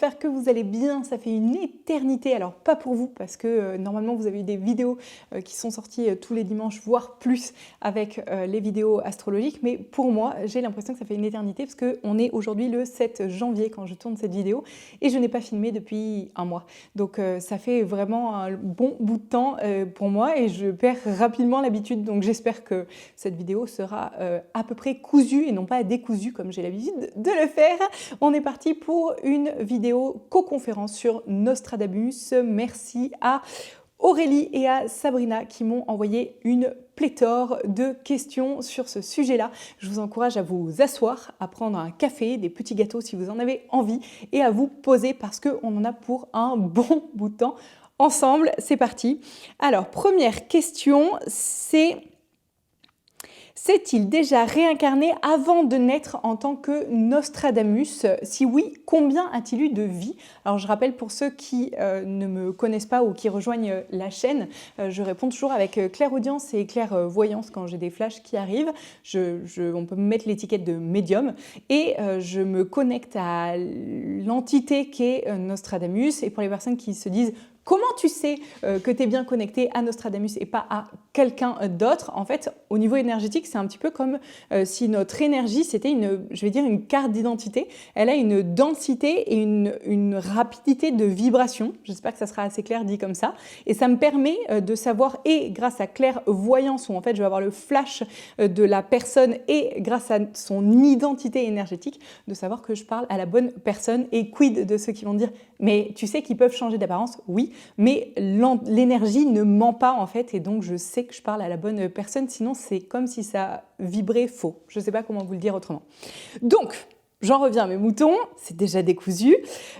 j'espère que vous allez bien, ça fait une éternité, alors pas pour vous parce que normalement vous avez eu des vidéos qui sont sorties tous les dimanches, voire plus avec les vidéos astrologiques, mais pour moi j'ai l'impression que ça fait une éternité parce qu'on est aujourd'hui le 7 janvier quand je tourne cette vidéo et je n'ai pas filmé depuis un mois. Donc ça fait vraiment un bon bout de temps pour moi et je perds rapidement l'habitude, donc j'espère que cette vidéo sera à peu près cousue et non pas décousue comme j'ai l'habitude de le faire. On est parti pour une vidéo co-conférence sur Nostradamus. Merci à Aurélie et à Sabrina qui m'ont envoyé une pléthore de questions sur ce sujet-là. Je vous encourage à vous asseoir, à prendre un café, des petits gâteaux si vous en avez envie et à vous poser parce qu'on en a pour un bon bout de temps ensemble. C'est parti. Alors, première question, c'est... S'est-il déjà réincarné avant de naître en tant que Nostradamus? Si oui, combien a-t-il eu de vies? Alors je rappelle pour ceux qui ne me connaissent pas ou qui rejoignent la chaîne, je réponds toujours avec clairaudience et clairvoyance quand j'ai des flashs qui arrivent. On peut me mettre l'étiquette de médium et je me connecte à l'entité qu'est Nostradamus. Et pour les personnes qui se disent comment tu sais que tu es bien connecté à Nostradamus et pas à quelqu'un d'autre? En fait, au niveau énergétique, c'est un petit peu comme si notre énergie, c'était une carte d'identité. Elle a une densité et une rapidité de vibration. J'espère que ça sera assez clair dit comme ça. Et ça me permet de savoir, et grâce à clairvoyance, où en fait je vais avoir le flash de la personne et grâce à son identité énergétique, de savoir que je parle à la bonne personne. Et quid de ceux qui vont dire « mais tu sais qu'ils peuvent changer d'apparence ?» Oui, mais l'énergie ne ment pas en fait et donc je sais que je parle à la bonne personne, sinon c'est comme si ça vibrait faux. Je ne sais pas comment vous le dire autrement. Donc, j'en reviens à mes moutons, c'est déjà décousu.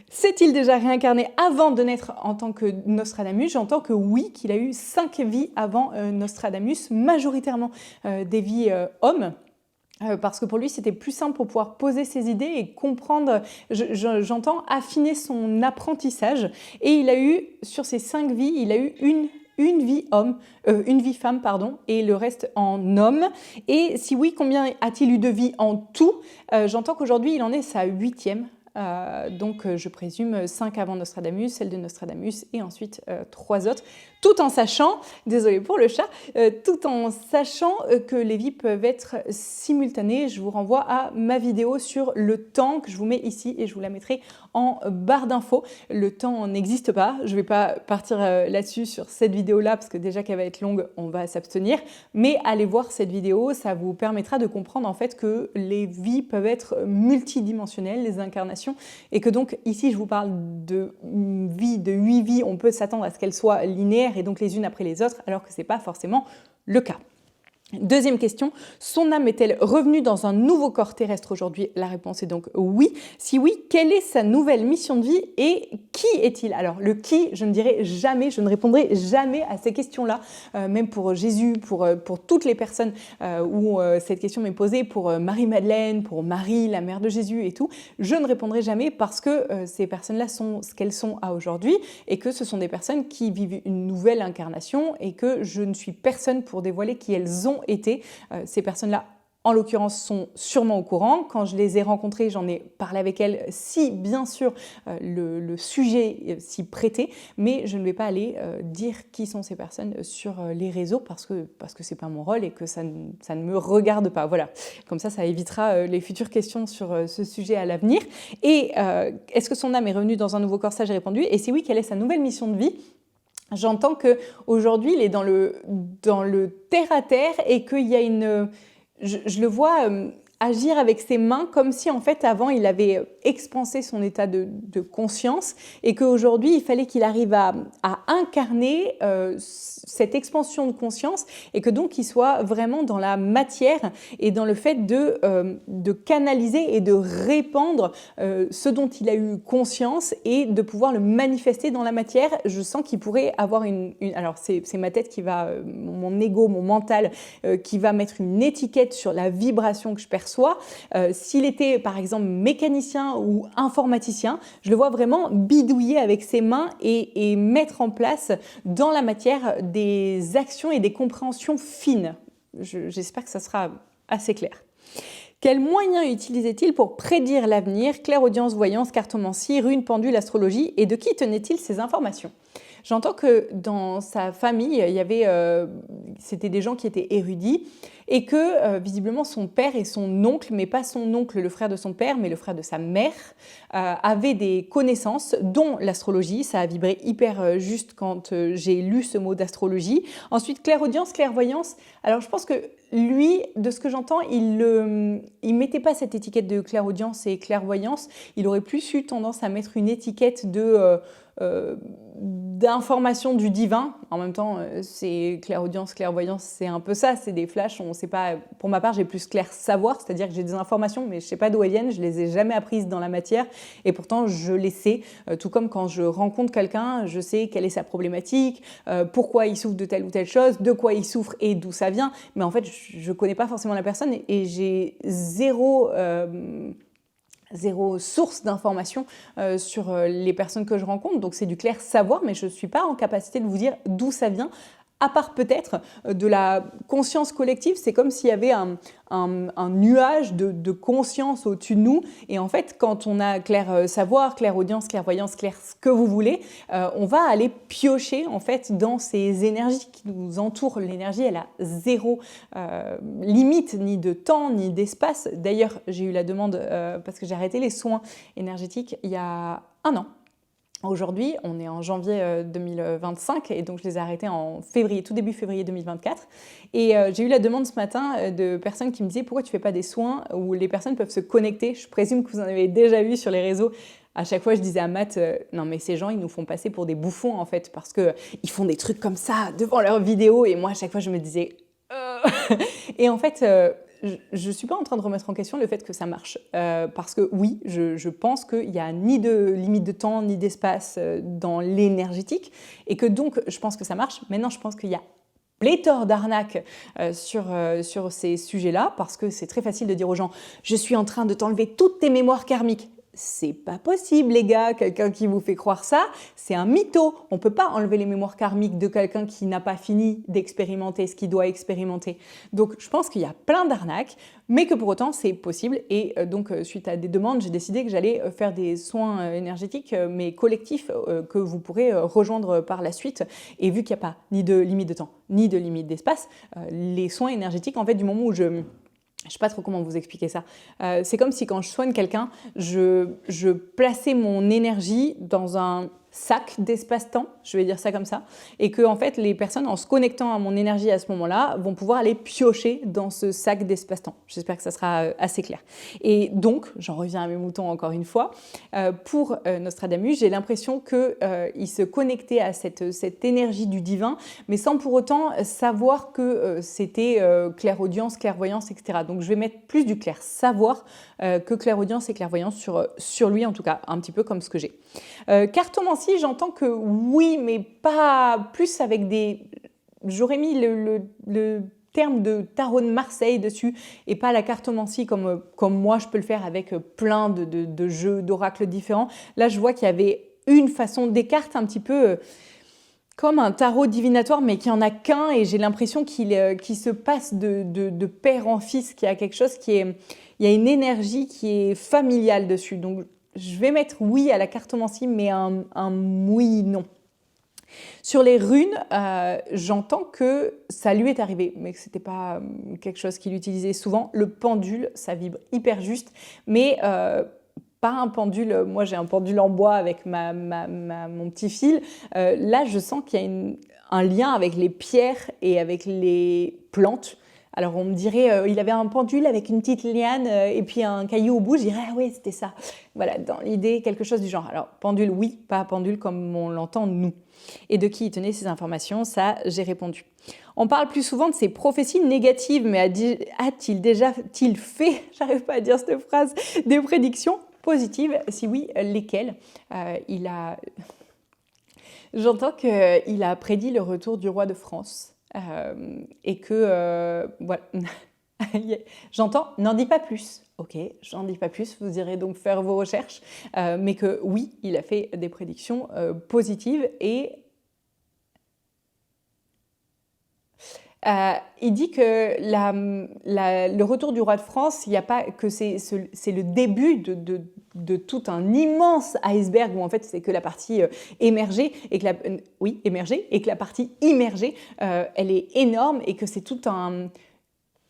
S'est-il déjà réincarné avant de naître en tant que Nostradamus? J'entends que oui, qu'il a eu 5 vies avant Nostradamus, majoritairement des vies hommes. Parce que pour lui, c'était plus simple pour pouvoir poser ses idées et comprendre, j'entends affiner son apprentissage. Et il a eu, sur ses 5 vies, il a eu une vie une vie femme, pardon, et le reste en homme. Et si oui, combien a-t-il eu de vies en tout? J'entends qu'aujourd'hui, il en est sa 8e. Donc je présume 5 avant Nostradamus, celle de Nostradamus et ensuite 3 autres, tout en sachant, désolé pour le chat, tout en sachant que les vies peuvent être simultanées. Je vous renvoie à ma vidéo sur le temps que je vous mets ici et je vous la mettrai en barre d'infos. Le temps n'existe pas, je ne vais pas partir là-dessus sur cette vidéo-là parce que déjà qu'elle va être longue, on va s'abstenir, mais allez voir cette vidéo, ça vous permettra de comprendre en fait que les vies peuvent être multidimensionnelles, les incarnations, et que donc ici je vous parle de vie, de 8 vies, on peut s'attendre à ce qu'elles soient linéaires et donc les unes après les autres, alors que ce n'est pas forcément le cas. Deuxième question, son âme est-elle revenue dans un nouveau corps terrestre aujourd'hui? La réponse est donc oui. Si oui, quelle est sa nouvelle mission de vie et qui est-il? Alors le qui, je ne dirai jamais, je ne répondrai jamais à ces questions-là, même pour Jésus, pour toutes les personnes où cette question m'est posée, pour Marie-Madeleine, pour Marie, la mère de Jésus et tout, je ne répondrai jamais parce que ces personnes-là sont ce qu'elles sont à aujourd'hui et que ce sont des personnes qui vivent une nouvelle incarnation et que je ne suis personne pour dévoiler qui elles ont été. Ces personnes-là, en l'occurrence, sont sûrement au courant. Quand je les ai rencontrées, j'en ai parlé avec elles, si bien sûr le sujet s'y prêtait, mais je ne vais pas aller dire qui sont ces personnes sur les réseaux parce que c'est pas mon rôle et que ça ne me regarde pas. Voilà, comme ça évitera les futures questions sur ce sujet à l'avenir. Et est-ce que son âme est revenue dans un nouveau corps? Ça, j'ai répondu. Et si oui, quelle est sa nouvelle mission de vie? J'entends qu'aujourd'hui, il est dans le terre-à-terre et qu'il y a je le vois agir avec ses mains comme si en fait avant il avait expansé son état de conscience et qu'aujourd'hui il fallait qu'il arrive à incarner cette expansion de conscience et que donc il soit vraiment dans la matière et dans le fait de canaliser et de répandre ce dont il a eu conscience et de pouvoir le manifester dans la matière. Je sens qu'il pourrait avoir alors c'est ma tête qui va, mon ego, mon mental qui va mettre une étiquette sur la vibration que je perçois. S'il était par exemple mécanicien ou informaticien, je le vois vraiment bidouiller avec ses mains et mettre en place dans la matière des actions et des compréhensions fines. J'espère que ça sera assez clair. Quels moyens utilisait-il pour prédire l'avenir? Clairaudience, voyance, cartomancie, runes, pendule, astrologie. Et de qui tenait-il ces informations? J'entends que dans sa famille, c'était des gens qui étaient érudits et que visiblement son père et son oncle, mais pas son oncle, le frère de son père, mais le frère de sa mère, avaient des connaissances, dont l'astrologie. Ça a vibré hyper juste quand j'ai lu ce mot d'astrologie. Ensuite, clairaudience, clairvoyance. Alors je pense que lui, de ce que j'entends, il mettait pas cette étiquette de clairaudience et clairvoyance. Il aurait plus eu tendance à mettre une étiquette d'information du divin. En même temps, c'est clairaudience, clairvoyance, c'est un peu ça, c'est des flashs, on sait pas. Pour ma part, j'ai plus clair savoir, c'est-à-dire que j'ai des informations, mais je sais pas d'où elles viennent, je les ai jamais apprises dans la matière, et pourtant je les sais. Tout comme quand je rencontre quelqu'un, je sais quelle est sa problématique, pourquoi il souffre de telle ou telle chose, de quoi il souffre et d'où ça vient. Mais en fait, je connais pas forcément la personne et j'ai zéro source d'information sur les personnes que je rencontre. Donc c'est du clair savoir, mais je ne suis pas en capacité de vous dire d'où ça vient, à part peut-être de la conscience collective. C'est comme s'il y avait un nuage de conscience au-dessus de nous. Et en fait, quand on a clair savoir, clair audience, clairvoyance, clair ce que vous voulez, on va aller piocher en fait dans ces énergies qui nous entourent. L'énergie, elle a zéro limite, ni de temps, ni d'espace. D'ailleurs, j'ai eu la demande, parce que j'ai arrêté les soins énergétiques il y a 1 an. Aujourd'hui, on est en janvier 2025 et donc je les ai arrêtés en février, tout début février 2024. Et j'ai eu la demande ce matin de personnes qui me disaient pourquoi tu fais pas des soins où les personnes peuvent se connecter. Je présume que vous en avez déjà vu sur les réseaux. À chaque fois, je disais à Matt, non mais ces gens, ils nous font passer pour des bouffons en fait parce qu'ils font des trucs comme ça devant leurs vidéos. Et moi, à chaque fois, je me disais... Et en fait... je ne suis pas en train de remettre en question le fait que ça marche. Parce que oui, je pense qu'il n'y a ni de limite de temps, ni d'espace dans l'énergétique. Et que donc, je pense que ça marche. Maintenant, je pense qu'il y a pléthore d'arnaques sur ces sujets-là. Parce que c'est très facile de dire aux gens « Je suis en train de t'enlever toutes tes mémoires karmiques ». C'est pas possible, les gars. Quelqu'un qui vous fait croire ça, c'est un mytho. On peut pas enlever les mémoires karmiques de quelqu'un qui n'a pas fini d'expérimenter ce qu'il doit expérimenter. Donc, je pense qu'il y a plein d'arnaques, mais que pour autant, c'est possible. Et donc, suite à des demandes, j'ai décidé que j'allais faire des soins énergétiques, mais collectifs, que vous pourrez rejoindre par la suite. Et vu qu'il n'y a pas ni de limite de temps, ni de limite d'espace, les soins énergétiques, en fait, du moment où je ne sais pas trop comment vous expliquer ça. C'est comme si quand je soigne quelqu'un, je plaçais mon énergie dans un sac d'espace-temps, je vais dire ça comme ça, et que en fait les personnes en se connectant à mon énergie à ce moment-là vont pouvoir aller piocher dans ce sac d'espace-temps. J'espère que ça sera assez clair. Et donc, j'en reviens à mes moutons encore une fois, pour Nostradamus, j'ai l'impression qu'il se connectait à cette énergie du divin, mais sans pour autant savoir que c'était clairaudience, clairvoyance, etc. Donc je vais mettre plus du clair savoir que clairaudience et clairvoyance sur lui, en tout cas, un petit peu comme ce que j'ai. Cartomancie, j'entends que oui, mais pas plus avec des... J'aurais mis le terme de tarot de Marseille dessus et pas la cartomancie comme moi je peux le faire avec plein de jeux d'oracles différents. Là, je vois qu'il y avait une façon des cartes un petit peu... comme un tarot divinatoire, mais qui en a qu'un, et j'ai l'impression qu'il se passe de père en fils, qu'il y a quelque chose il y a une énergie qui est familiale dessus. Donc, je vais mettre oui à la cartomancie, mais un oui, non. Sur les runes, j'entends que ça lui est arrivé, mais que ce n'était pas quelque chose qu'il utilisait souvent. Le pendule, ça vibre hyper juste, mais... pas un pendule, moi j'ai un pendule en bois avec mon petit fil. Là, je sens qu'il y a un lien avec les pierres et avec les plantes. Alors on me dirait, il avait un pendule avec une petite liane et puis un caillou au bout, je dirais, ah oui, c'était ça. Voilà, dans l'idée, quelque chose du genre. Alors pendule, oui, pas pendule comme on l'entend nous. Et de qui il tenait ces informations, ça, j'ai répondu. On parle plus souvent de ces prophéties négatives, mais a-t-il déjà fait, j'arrive pas à dire cette phrase, des prédictions positives? Si oui, lesquelles? J'entends qu'il a prédit le retour du roi de France. Et que, voilà, j'entends, n'en dis pas plus. Ok, j'en dis pas plus, vous irez donc faire vos recherches. Mais que oui, il a fait des prédictions positives et il dit que le retour du roi de France, il n'y a pas que c'est le début de tout un immense iceberg où en fait c'est que la partie émergée et que émergée et que la partie immergée elle est énorme et que c'est tout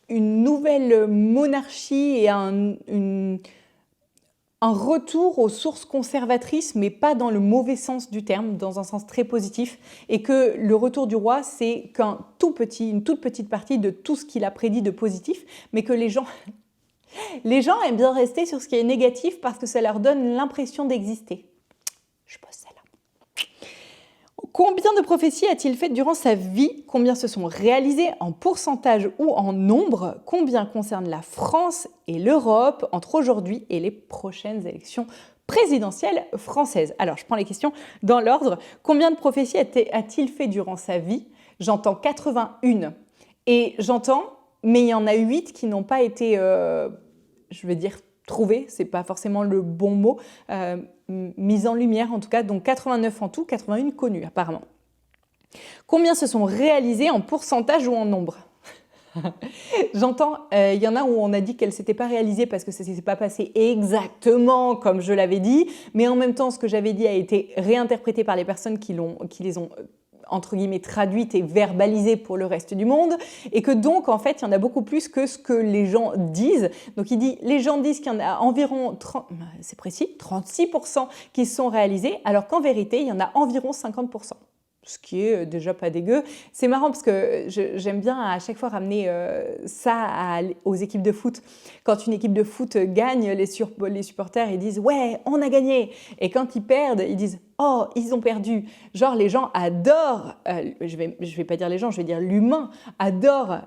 une nouvelle monarchie et un retour aux sources conservatrices, mais pas dans le mauvais sens du terme, dans un sens très positif, et que le retour du roi, c'est une toute petite partie de tout ce qu'il a prédit de positif, mais que les gens aiment bien rester sur ce qui est négatif parce que ça leur donne l'impression d'exister. Je pose celle-là. Combien de prophéties a-t-il fait durant sa vie? Combien se sont réalisées en pourcentage ou en nombre? Combien concerne la France et l'Europe entre aujourd'hui et les prochaines élections présidentielles françaises? Alors, je prends les questions dans l'ordre. Combien de prophéties a-t-il fait durant sa vie? J'entends 81. Et j'entends, mais il y en a 8 qui n'ont pas été, je veux dire, trouvées, c'est pas forcément le bon mot, mise en lumière en tout cas, donc 89 en tout, 81 connues apparemment. Combien se sont réalisées en pourcentage ou en nombre? J'entends, il y en a où on a dit qu'elles ne s'étaient pas réalisées parce que ça ne s'était pas passé exactement comme je l'avais dit, mais en même temps ce que j'avais dit a été réinterprété par les personnes qui les ont entre guillemets traduites et verbalisées pour le reste du monde, et que donc en fait il y en a beaucoup plus que ce que les gens disent. Donc il dit, les gens disent qu'il y en a environ 36% qui se sont réalisés, alors qu'en vérité il y en a environ 50%. Ce qui est déjà pas dégueu. C'est marrant parce que j'aime bien à chaque fois ramener ça aux équipes de foot. Quand une équipe de foot gagne, les supporters ils disent « Ouais, on a gagné !» Et quand ils perdent, ils disent « Oh, ils ont perdu !» Genre les gens adorent, je vais pas dire les gens, je vais dire l'humain, adore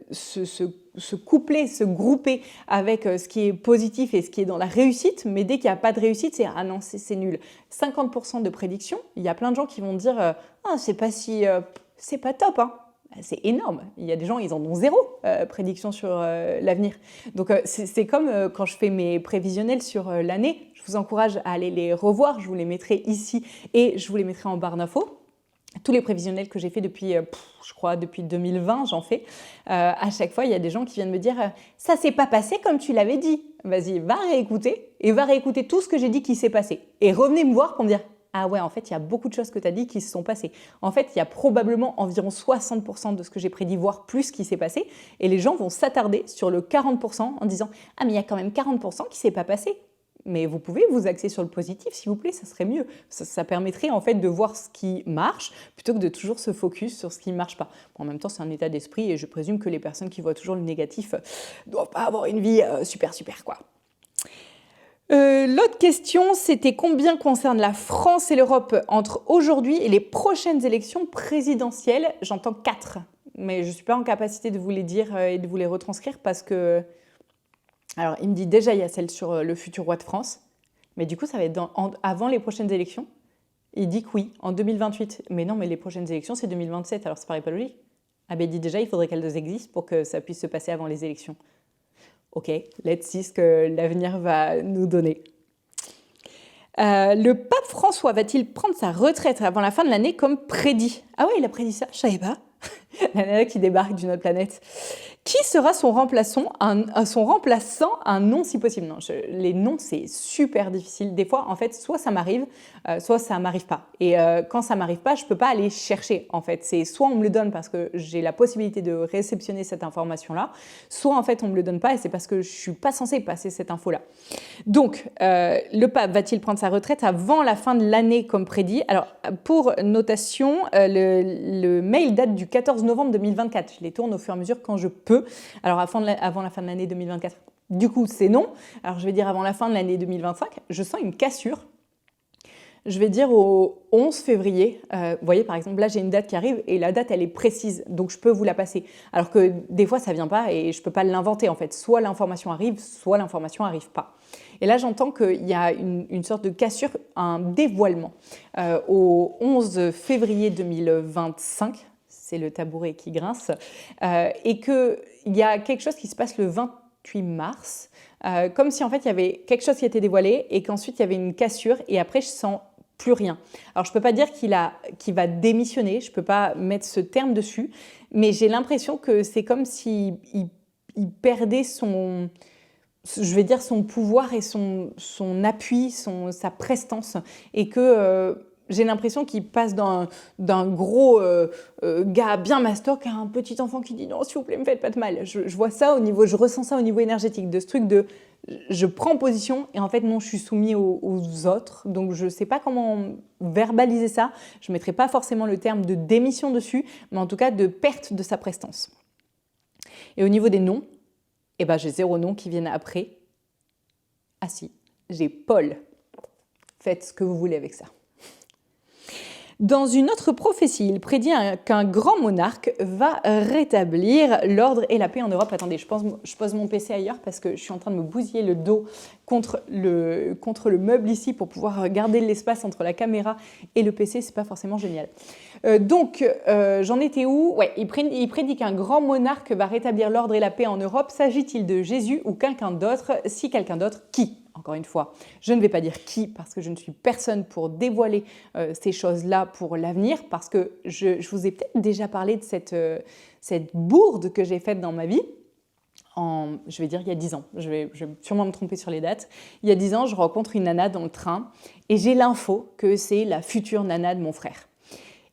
se coupler, se grouper avec ce qui est positif et ce qui est dans la réussite, mais dès qu'il n'y a pas de réussite, c'est « Ah non, c'est nul ». 50% de prédictions, il y a plein de gens qui vont dire « Ah, c'est pas top, hein ». C'est énorme. Il y a des gens, ils en ont zéro prédiction sur l'avenir. Donc c'est comme quand je fais mes prévisionnels sur l'année, je vous encourage à aller les revoir, je vous les mettrai ici et je vous les mettrai en barre d'infos. Tous les prévisionnels que j'ai fait depuis, je crois, depuis 2020, j'en fais. À chaque fois, il y a des gens qui viennent me dire « Ça s'est pas passé comme tu l'avais dit ». Vas-y, va réécouter et va réécouter tout ce que j'ai dit qui s'est passé. Et revenez me voir pour me dire « Ah ouais, en fait, il y a beaucoup de choses que tu as dit qui se sont passées. En fait, il y a probablement environ 60% de ce que j'ai prédit, voire plus, qui s'est passé. » Et les gens vont s'attarder sur le 40% en disant « Ah, mais il y a quand même 40% qui s'est pas passé. » Mais vous pouvez vous axer sur le positif, s'il vous plaît, ça serait mieux. Ça permettrait en fait de voir ce qui marche plutôt que de toujours se focus sur ce qui ne marche pas. Bon, en même temps, c'est un état d'esprit et je présume que les personnes qui voient toujours le négatif ne doivent pas avoir une vie super quoi. L'autre question, c'était combien concerne la France et l'Europe entre aujourd'hui et les prochaines élections présidentielles? J'entends 4, mais je ne suis pas en capacité de vous les dire et de vous les retranscrire parce que... Alors, il me dit déjà, il y a celle sur le futur roi de France, mais du coup, ça va être avant les prochaines élections. Il dit que oui, en 2028. Mais non, mais les prochaines élections, c'est 2027, alors ça paraît pas logique. Ah ben, il dit déjà, il faudrait qu'elles existent pour que ça puisse se passer avant les élections. Ok, let's see ce que l'avenir va nous donner. Le pape François va-t-il prendre sa retraite avant la fin de l'année comme prédit? Ah ouais, il a prédit ça, je savais pas. La nana qui débarque d'une autre planète. Qui sera son remplaçant? Un nom si possible. Non, les noms, c'est super difficile. Des fois, en fait, soit ça m'arrive, soit ça m'arrive pas. Et quand ça m'arrive pas, je peux pas aller chercher. En fait, c'est soit on me le donne parce que j'ai la possibilité de réceptionner cette information-là, soit en fait on me le donne pas et c'est parce que je suis pas censée passer cette info-là. Donc, le pape va-t-il prendre sa retraite avant la fin de l'année comme prédit? Alors, pour notation, le mail date du 14 novembre 2024. Je les tourne au fur et à mesure quand je peux. Alors, avant la fin de l'année 2024, du coup, c'est non. Alors, je vais dire avant la fin de l'année 2025, je sens une cassure. Je vais dire au 11 février, vous voyez par exemple, là j'ai une date qui arrive et la date elle est précise, donc je peux vous la passer. Alors que des fois ça vient pas et je peux pas l'inventer en fait, soit l'information arrive, soit l'information arrive pas. Et là j'entends qu'il y a une sorte de cassure, un dévoilement. Au 11 février 2025, c'est le tabouret qui grince, et qu'il y a quelque chose qui se passe le 28 mars, comme si en fait il y avait quelque chose qui était dévoilé et qu'ensuite il y avait une cassure et après je sens plus rien. Alors, je ne peux pas dire qu'il va démissionner, je ne peux pas mettre ce terme dessus, mais j'ai l'impression que c'est comme s'il il perdait son pouvoir et son appui, sa prestance, et que j'ai l'impression qu'il passe d'un gros gars bien mastoc à un petit enfant qui dit « Non, s'il vous plaît, me faites pas de mal ». Je vois ça je ressens ça au niveau énergétique, de ce truc de je prends position et en fait non, je suis soumis aux autres, donc je ne sais pas comment verbaliser ça. Je ne mettrai pas forcément le terme de démission dessus, mais en tout cas de perte de sa prestance. Et au niveau des noms, eh ben, j'ai 0 nom qui viennent après. Ah si, j'ai Paul. Faites ce que vous voulez avec ça. Dans une autre prophétie, il prédit qu'un grand monarque va rétablir l'ordre et la paix en Europe. Attendez, je pose mon PC ailleurs parce que je suis en train de me bousiller le dos contre le meuble ici pour pouvoir garder l'espace entre la caméra et le PC. C'est pas forcément génial. J'en étais où? Ouais, il prédit qu'un grand monarque va rétablir l'ordre et la paix en Europe. S'agit-il de Jésus ou quelqu'un d'autre? Si quelqu'un d'autre, qui? Encore une fois, je ne vais pas dire qui parce que je ne suis personne pour dévoiler ces choses-là pour l'avenir, parce que je vous ai peut-être déjà parlé de cette bourde que j'ai faite dans ma vie. Je vais dire il y a 10 ans, je vais sûrement me tromper sur les dates. Il y a 10 ans, je rencontre une nana dans le train et j'ai l'info que c'est la future nana de mon frère.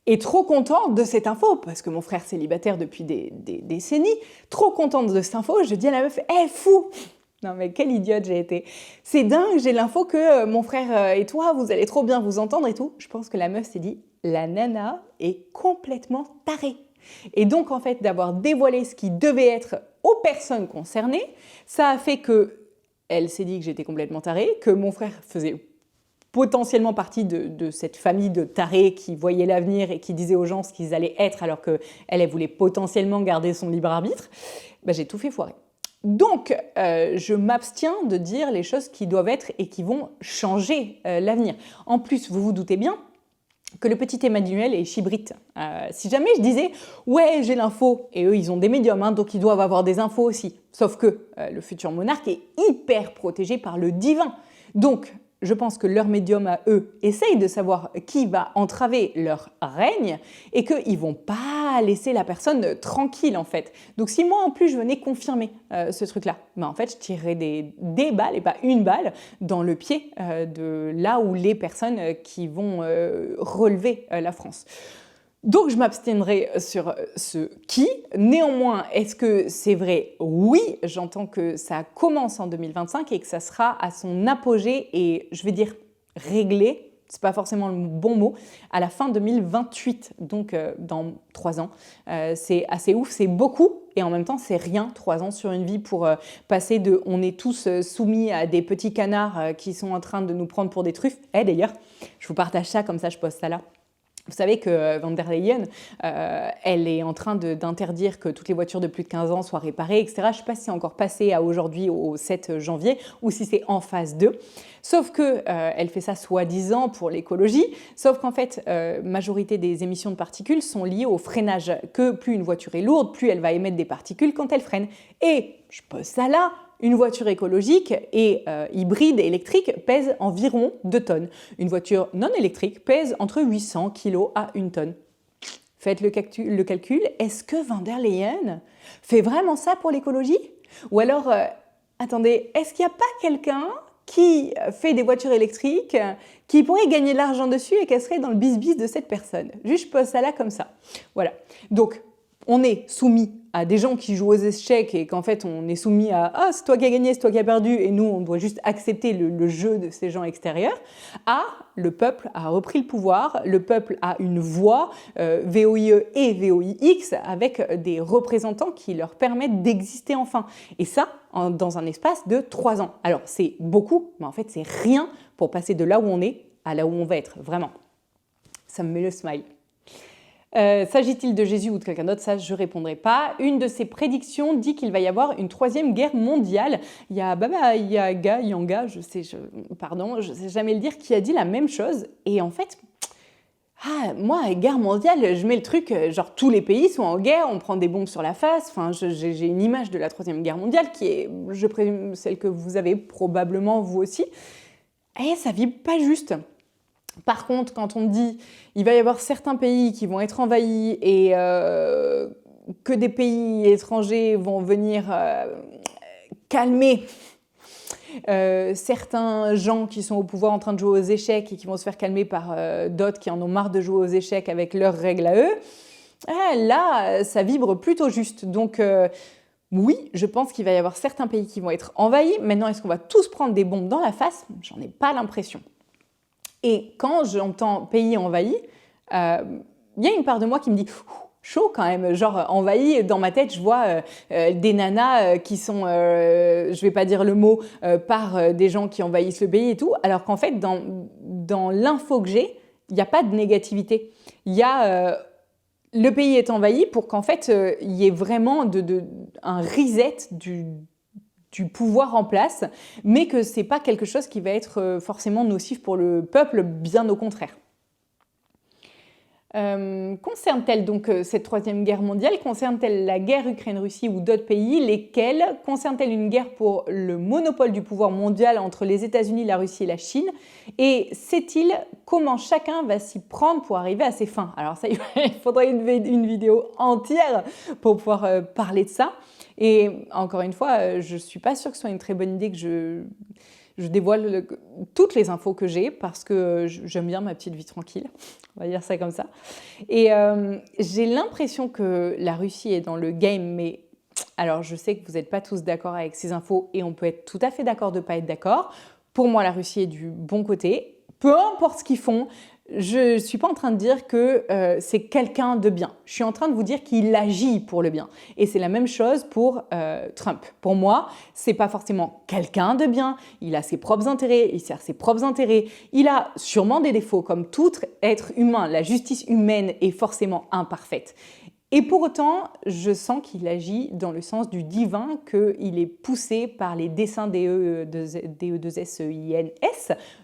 Et trop contente de cette info, parce que mon frère célibataire depuis des décennies, trop contente de cette info, je dis à la meuf « Hé, fou !» Non mais quelle idiote j'ai été. C'est dingue, j'ai l'info que mon frère et toi, vous allez trop bien vous entendre et tout. Je pense que la meuf s'est dit, la nana est complètement tarée. Et donc en fait, d'avoir dévoilé ce qui devait être aux personnes concernées, ça a fait que elle s'est dit que j'étais complètement tarée, que mon frère faisait potentiellement partie de cette famille de tarés qui voyaient l'avenir et qui disaient aux gens ce qu'ils allaient être alors qu'elle voulait potentiellement garder son libre arbitre. Ben, j'ai tout fait foirer. Donc, je m'abstiens de dire les choses qui doivent être et qui vont changer l'avenir. En plus, vous vous doutez bien que le petit Emmanuel est chibrite. Si jamais je disais « Ouais, j'ai l'info », et eux, ils ont des médiums, hein, donc ils doivent avoir des infos aussi. Sauf que le futur monarque est hyper protégé par le divin. Donc, je pense que leur médium à eux essaye de savoir qui va entraver leur règne et qu'ils ne vont pas laisser la personne tranquille en fait. Donc si moi en plus je venais confirmer ce truc-là, ben, en fait je tirerais des balles et pas une balle dans le pied de là où les personnes qui vont relever la France. Donc, je m'abstiendrai sur ce qui. Néanmoins, est-ce que c'est vrai? Oui, j'entends que ça commence en 2025 et que ça sera à son apogée et, je vais dire, réglé, c'est pas forcément le bon mot, à la fin 2028, donc dans 3 ans. C'est assez ouf, c'est beaucoup et en même temps, c'est rien, 3 ans sur une vie pour passer de « on est tous soumis à des petits canards qui sont en train de nous prendre pour des truffes ». D'ailleurs, je vous partage ça, comme ça je poste ça là. Vous savez que von der Leyen, elle est en train d'interdire que toutes les voitures de plus de 15 ans soient réparées, etc. Je ne sais pas si c'est encore passé à aujourd'hui, au 7 janvier, ou si c'est en phase 2. Sauf qu'elle fait ça soi-disant pour l'écologie, sauf qu'en fait, majorité des émissions de particules sont liées au freinage. Que plus une voiture est lourde, plus elle va émettre des particules quand elle freine. Et je pose ça là. Une voiture écologique et hybride électrique pèse environ 2 tonnes. Une voiture non électrique pèse entre 800 kg à 1 tonne. Faites le calcul, est-ce que von der Leyen fait vraiment ça pour l'écologie? Ou alors, attendez, est-ce qu'il n'y a pas quelqu'un qui fait des voitures électriques qui pourrait gagner de l'argent dessus et qu'elle serait dans le bis-bis de cette personne? Juste, je pose ça là comme ça. Voilà. Donc, on est soumis à des gens qui jouent aux échecs et qu'en fait on est soumis à « Ah, c'est toi qui as gagné, c'est toi qui as perdu » et nous on doit juste accepter le jeu de ces gens extérieurs, à le peuple a repris le pouvoir, le peuple a une voix, VOIE et VOIX, avec des représentants qui leur permettent d'exister enfin. Et ça, dans un espace de 3 ans. Alors c'est beaucoup, mais en fait c'est rien pour passer de là où on est à là où on va être, vraiment. Ça me met le smile. S'agit-il de Jésus ou de quelqu'un d'autre? Ça, je ne répondrai pas. Une de ses prédictions dit qu'il va y avoir une 3e guerre mondiale. Il y a Baba Yanga, je sais jamais le dire, qui a dit la même chose. Et en fait, moi, guerre mondiale, je mets le truc, genre tous les pays sont en guerre, on prend des bombes sur la face. Enfin, j'ai une image de la 3e guerre mondiale qui est, je présume, celle que vous avez probablement vous aussi. Et ça vibre pas juste. Par contre, quand on me dit il va y avoir certains pays qui vont être envahis et que des pays étrangers vont venir calmer certains gens qui sont au pouvoir en train de jouer aux échecs et qui vont se faire calmer par d'autres qui en ont marre de jouer aux échecs avec leurs règles à eux, là, ça vibre plutôt juste. Donc, oui, je pense qu'il va y avoir certains pays qui vont être envahis. Maintenant, est-ce qu'on va tous prendre des bombes dans la face? J'en ai pas l'impression. Et quand j'entends pays envahi, il y a une part de moi qui me dit chaud quand même, genre envahi. Dans ma tête, je vois des nanas qui sont, je vais pas dire le mot, par des gens qui envahissent le pays et tout, alors qu'en fait, dans l'info que j'ai, il n'y a pas de négativité. Il y a le pays est envahi pour qu'en fait, il y ait vraiment un reset du pouvoir en place, mais que c'est pas quelque chose qui va être forcément nocif pour le peuple, bien au contraire. Concerne-t-elle donc cette troisième guerre mondiale? Concerne-t-elle la guerre Ukraine-Russie ou d'autres pays? Lesquels? Concerne-t-elle une guerre pour le monopole du pouvoir mondial entre les États-Unis, la Russie et la Chine? Et sait-il comment chacun va s'y prendre pour arriver à ses fins? Alors ça, il faudrait une vidéo entière pour pouvoir parler de ça. Et encore une fois, je ne suis pas sûre que ce soit une très bonne idée que je dévoile toutes les infos que j'ai parce que j'aime bien ma petite vie tranquille, on va dire ça comme ça. Et j'ai l'impression que la Russie est dans le game, mais alors je sais que vous n'êtes pas tous d'accord avec ces infos et on peut être tout à fait d'accord de ne pas être d'accord. Pour moi, la Russie est du bon côté. Peu importe ce qu'ils font, je ne suis pas en train de dire que c'est quelqu'un de bien. Je suis en train de vous dire qu'il agit pour le bien. Et c'est la même chose pour Trump. Pour moi, ce n'est pas forcément quelqu'un de bien. Il a ses propres intérêts, il sert ses propres intérêts. Il a sûrement des défauts, comme tout être humain. La justice humaine est forcément imparfaite. Et pour autant, je sens qu'il agit dans le sens du divin, qu'il est poussé par les desseins DE2SEINS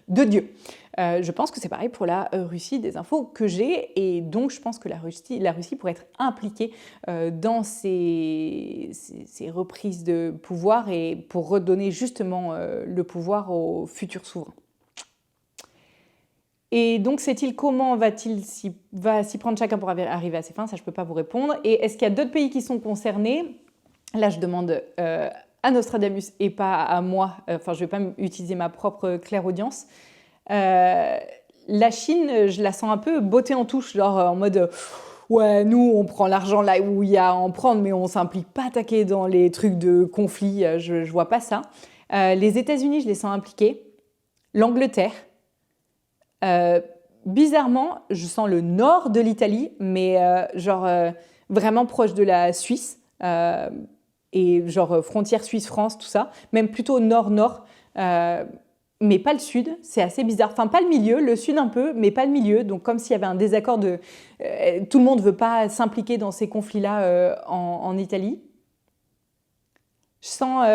de Dieu. Je pense que c'est pareil pour la Russie, des infos que j'ai, et donc je pense que la Russie pourrait être impliquée dans ces reprises de pouvoir et pour redonner justement le pouvoir aux futurs souverains. Et donc, sait-il comment va s'y prendre chacun pour arriver à ses fins? Ça, je ne peux pas vous répondre. Et est-ce qu'il y a d'autres pays qui sont concernés? Là, je demande à Nostradamus et pas à moi. Enfin, je ne vais pas utiliser ma propre clairaudience. La Chine, je la sens un peu bottée en touche, genre en mode ouais, nous, on prend l'argent là où il y a à en prendre, mais on ne s'implique pas attaquer dans les trucs de conflit. Je ne vois pas ça. Les États-Unis, je les sens impliqués. L'Angleterre. Bizarrement, je sens le nord de l'Italie, mais vraiment proche de la Suisse et genre frontière Suisse-France, tout ça, même plutôt nord-nord, mais pas le sud, c'est assez bizarre. Enfin, pas le milieu, le sud un peu, mais pas le milieu. Donc, comme s'il y avait un désaccord de... tout le monde ne veut pas s'impliquer dans ces conflits-là en Italie. Je sens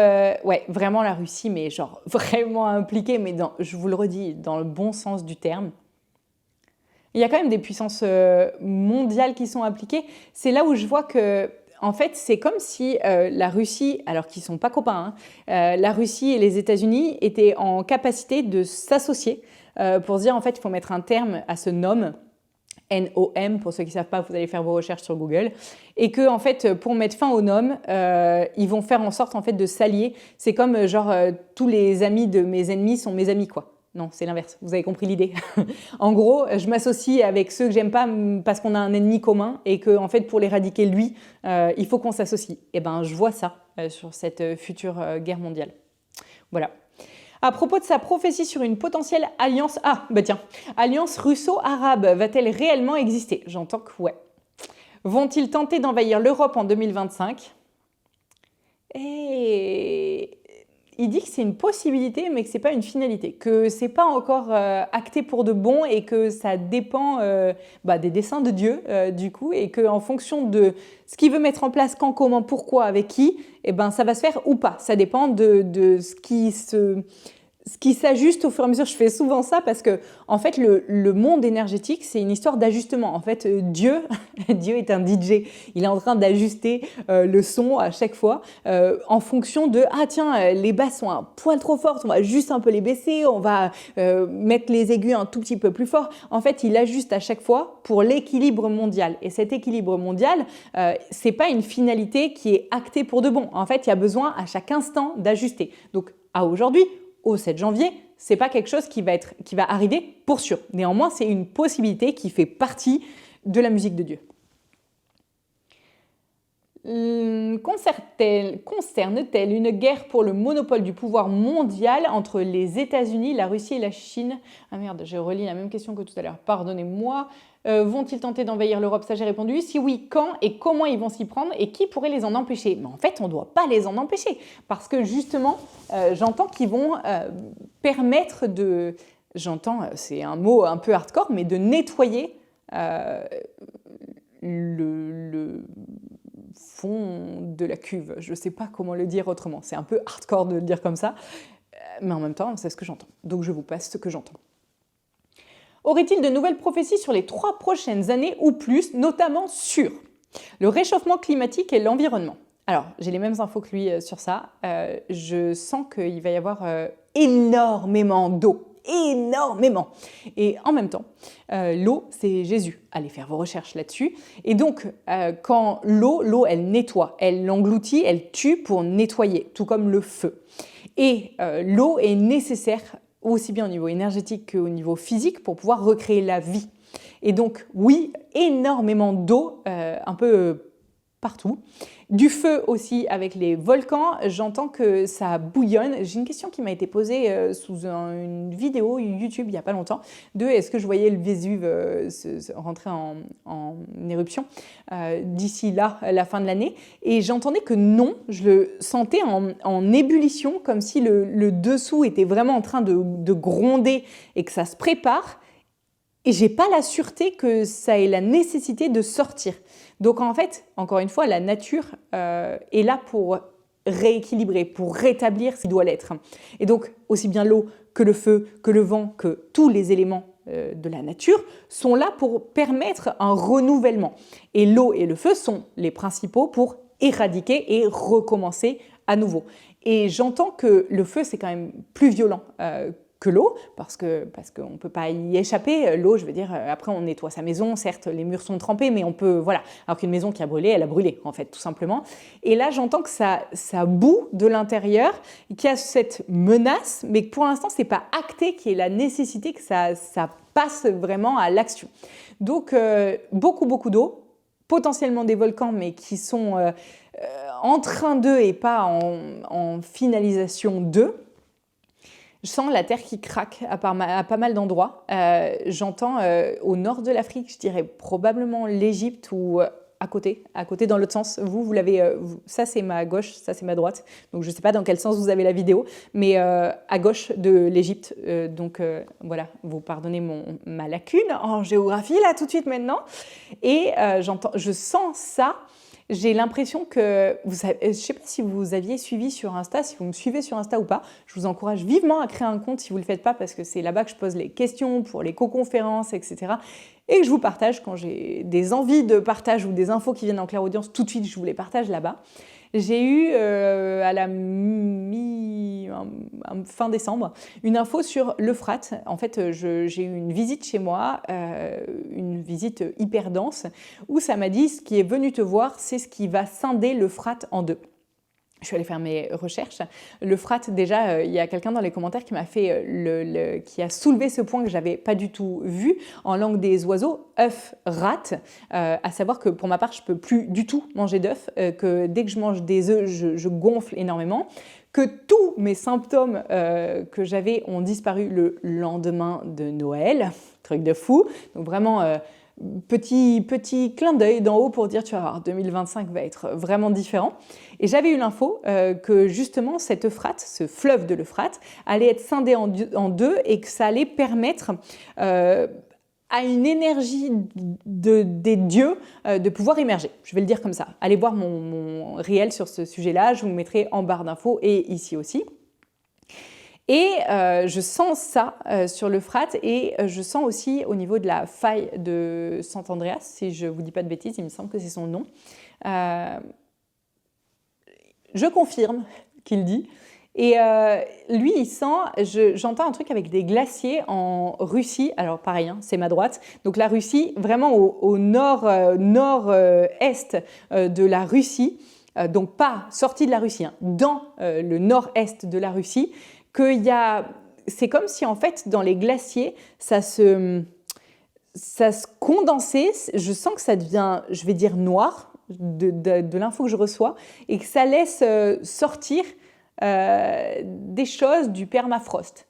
vraiment la Russie, mais genre vraiment impliquée, mais je vous le redis, dans le bon sens du terme. Il y a quand même des puissances mondiales qui sont impliquées. C'est là où je vois que, en fait, c'est comme si la Russie, alors qu'ils ne sont pas copains, la Russie et les États-Unis étaient en capacité de s'associer pour se dire, en fait, il faut mettre un terme à ce NOM. NOM, pour ceux qui ne savent pas, vous allez faire vos recherches sur Google, et que en fait, pour mettre fin au NOM, ils vont faire en sorte en fait de s'allier. C'est comme tous les amis de mes ennemis sont mes amis, quoi. Non, c'est l'inverse. Vous avez compris l'idée. En gros, je m'associe avec ceux que j'aime pas parce qu'on a un ennemi commun et que en fait, pour l'éradiquer lui, il faut qu'on s'associe. Et ben, je vois ça sur cette future guerre mondiale. Voilà. À propos de sa prophétie sur une potentielle alliance... Ah, bah tiens, alliance russo-arabe, va-t-elle réellement exister? J'entends que ouais. Vont-ils tenter d'envahir l'Europe en 2025? Et il dit que c'est une possibilité, mais que ce n'est pas une finalité, que ce n'est pas encore acté pour de bon et que ça dépend des desseins de Dieu, du coup, et qu'en fonction de ce qu'il veut mettre en place, quand, comment, pourquoi, avec qui, eh ben, ça va se faire ou pas. Ça dépend de ce ce qui s'ajuste au fur et à mesure. Je fais souvent ça parce que, en fait, le monde énergétique, c'est une histoire d'ajustement. En fait, Dieu, Dieu est un DJ. Il est en train d'ajuster le son à chaque fois en fonction de ah tiens, les basses sont un poil trop fortes, on va juste un peu les baisser, on va mettre les aigus un tout petit peu plus fort. En fait, il ajuste à chaque fois pour l'équilibre mondial. Et cet équilibre mondial, c'est pas une finalité qui est actée pour de bon. En fait, il y a besoin à chaque instant d'ajuster. Donc, à aujourd'hui, au 7 janvier, c'est pas quelque chose qui va arriver pour sûr. Néanmoins, c'est une possibilité qui fait partie de la musique de Dieu. Concerne-t-elle une guerre pour le monopole du pouvoir mondial entre les États-Unis, la Russie et la Chine? Ah merde, j'ai relis la même question que tout à l'heure, pardonnez-moi. Vont-ils tenter d'envahir l'Europe? Ça, j'ai répondu. Si oui, quand et comment ils vont s'y prendre et qui pourrait les en empêcher? Mais en fait, on ne doit pas les en empêcher parce que justement, j'entends qu'ils vont permettre de... J'entends, c'est un mot un peu hardcore, mais de nettoyer le fond de la cuve. Je ne sais pas comment le dire autrement. C'est un peu hardcore de le dire comme ça, mais en même temps, c'est ce que j'entends. Donc, je vous passe ce que j'entends. Aurait-il de nouvelles prophéties sur les 3 prochaines années ou plus, notamment sur le réchauffement climatique et l'environnement? Alors, j'ai les mêmes infos que lui sur ça. Je sens qu'il va y avoir énormément d'eau. Énormément. Et en même temps, l'eau, c'est Jésus. Allez faire vos recherches là-dessus. Et donc, quand l'eau, elle nettoie, elle engloutit, elle tue pour nettoyer, tout comme le feu. Et l'eau est nécessaire aussi bien au niveau énergétique qu'au niveau physique pour pouvoir recréer la vie. Et donc, oui, énormément d'eau, un peu partout. Du feu aussi avec les volcans, j'entends que ça bouillonne. J'ai une question qui m'a été posée sous une vidéo YouTube il n'y a pas longtemps de est-ce que je voyais le Vésuve rentrer en éruption d'ici là, la fin de l'année. Et j'entendais que non, je le sentais en ébullition, comme si le dessous était vraiment en train de gronder et que ça se prépare. Et j'ai pas la sûreté que ça ait la nécessité de sortir. Donc en fait, encore une fois, la nature est là pour rééquilibrer, pour rétablir ce qui doit l'être. Et donc, aussi bien l'eau que le feu, que le vent, que tous les éléments de la nature sont là pour permettre un renouvellement. Et l'eau et le feu sont les principaux pour éradiquer et recommencer à nouveau. Et j'entends que le feu, c'est quand même plus violent que l'eau, parce qu'on ne peut pas y échapper. L'eau, je veux dire, après on nettoie sa maison, certes les murs sont trempés, mais on peut, voilà. Alors qu'une maison qui a brûlé, elle a brûlé, en fait, tout simplement. Et là, j'entends que ça bout de l'intérieur, qu'il y a cette menace, mais que pour l'instant, ce n'est pas acté qu'il y ait la nécessité que ça passe vraiment à l'action. Donc, beaucoup d'eau, potentiellement des volcans, mais qui sont en train d'eux et pas en finalisation d'eux. Je sens la terre qui craque à pas mal d'endroits. J'entends au nord de l'Afrique, je dirais probablement l'Égypte ou à côté dans l'autre sens. Vous l'avez, ça c'est ma gauche, ça c'est ma droite. Donc je ne sais pas dans quel sens vous avez la vidéo, mais à gauche de l'Égypte. Donc voilà, vous pardonnez ma lacune en géographie là tout de suite maintenant. Et je sens ça. J'ai l'impression que, je ne sais pas si vous aviez suivi sur Insta, si vous me suivez sur Insta ou pas, je vous encourage vivement à créer un compte si vous ne le faites pas parce que c'est là-bas que je pose les questions pour les co-conférences, etc. Et que je vous partage quand j'ai des envies de partage ou des infos qui viennent en clairaudience, tout de suite je vous les partage là-bas. J'ai eu à la fin décembre une info sur l'Euphrate. En fait, j'ai eu une visite chez moi, une visite hyper dense, où ça m'a dit ce qui est venu te voir, c'est ce qui va scinder l'Euphrate en deux. Je suis allée faire mes recherches. L'Euphrate, déjà, il y a quelqu'un dans les commentaires qui m'a fait qui a soulevé ce point que j'avais pas du tout vu en langue des oiseaux, œuf, rate. À savoir que pour ma part, je peux plus du tout manger d'œufs, que dès que je mange des œufs, je gonfle énormément, que tous mes symptômes que j'avais ont disparu le lendemain de Noël, truc de fou. Donc vraiment. Petit clin d'œil d'en haut pour dire, tu vas voir, 2025 va être vraiment différent. Et j'avais eu l'info que justement cet Euphrate, ce fleuve de l'Euphrate, allait être scindé en deux et que ça allait permettre à une énergie des dieux de pouvoir émerger. Je vais le dire comme ça. Allez voir mon réel sur ce sujet-là, je vous le mettrai en barre d'infos et ici aussi. Et je sens ça sur l'Euphrate et je sens aussi au niveau de la faille de Sant-Andreas, si je ne vous dis pas de bêtises, il me semble que c'est son nom. Je confirme qu'il dit. Et lui, il sent, j'entends un truc avec des glaciers en Russie. Alors pareil, hein, c'est ma droite. Donc la Russie, vraiment au nord-est de la Russie, donc pas sorti de la Russie, hein, dans le nord-est de la Russie, qu'il y a... C'est comme si en fait, dans les glaciers, ça se condensait. Je sens que ça devient, je vais dire, noir de l'info que je reçois et que ça laisse sortir des choses du permafrost.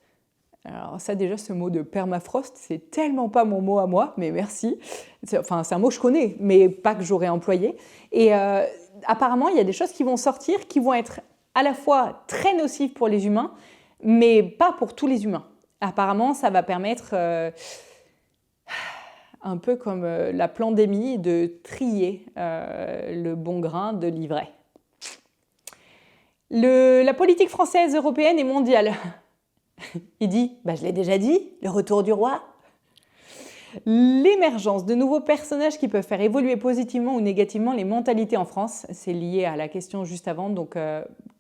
Alors ça déjà, ce mot de permafrost, c'est tellement pas mon mot à moi, mais merci. Enfin, c'est un mot que je connais, mais pas que j'aurais employé. Et apparemment, il y a des choses qui vont sortir, qui vont être à la fois très nocives pour les humains, mais pas pour tous les humains. Apparemment, ça va permettre, un peu comme la pandémie, de trier le bon grain de l'ivraie. La politique française, européenne et mondiale. Il dit, je l'ai déjà dit, le retour du roi. L'émergence de nouveaux personnages qui peuvent faire évoluer positivement ou négativement les mentalités en France. C'est lié à la question juste avant, donc